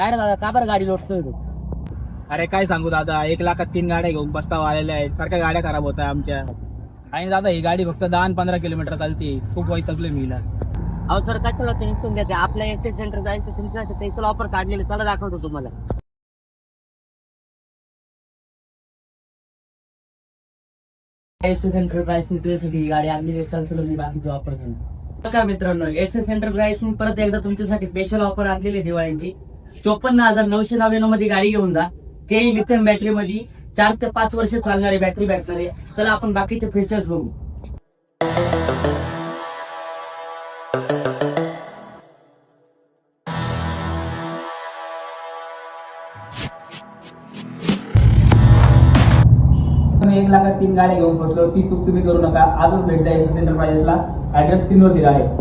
काय रे दादा, का बरं गाडी लोटतोय तू? अरे काय सांगू दादा, 1,00,000 3 गाड्या घेऊन पस्तावा आलेल्या आहेत. सारख्या गाड्या खराब होत्या आमच्या. आणि दादा ही गाडी फक्त 10 आणि 15 किलोमीटर चालची. खूप वैतागलोय मी हिला. अहो सर, काय तुला टेन्शन देते? आपल्या एसएस सेंटर जायचं सेंटर त्याचं ऑफर काढलेले, चला दाखवतो तुम्हाला. एसएस एंटरप्राइज तुझ्यासाठी ही गाडी आणली, चल तुला मी बाकीचे ऑफर देईन. नमस्कार मित्रांनो, एसएस एंटरप्राइज परत एकदा तुमच्यासाठी स्पेशल ऑफर आणलेली आहे दिवाळीची. 54,999 मध्ये गाडी घेऊन जा. तेही लिथियम बॅटरी मध्ये 4 ते 5 वर्ष चालणारी बॅटरी बॅकअप आहे. चला आपण बाकीचे फीचर्स बघू. मी 1,00,000 3 गाड्या घेऊन बसलो. ती चूक तुम्ही करू नका. आजच भेट द्या एसएस एंटरप्राइजेसला. ऍड्रेस 3 वरती आहे.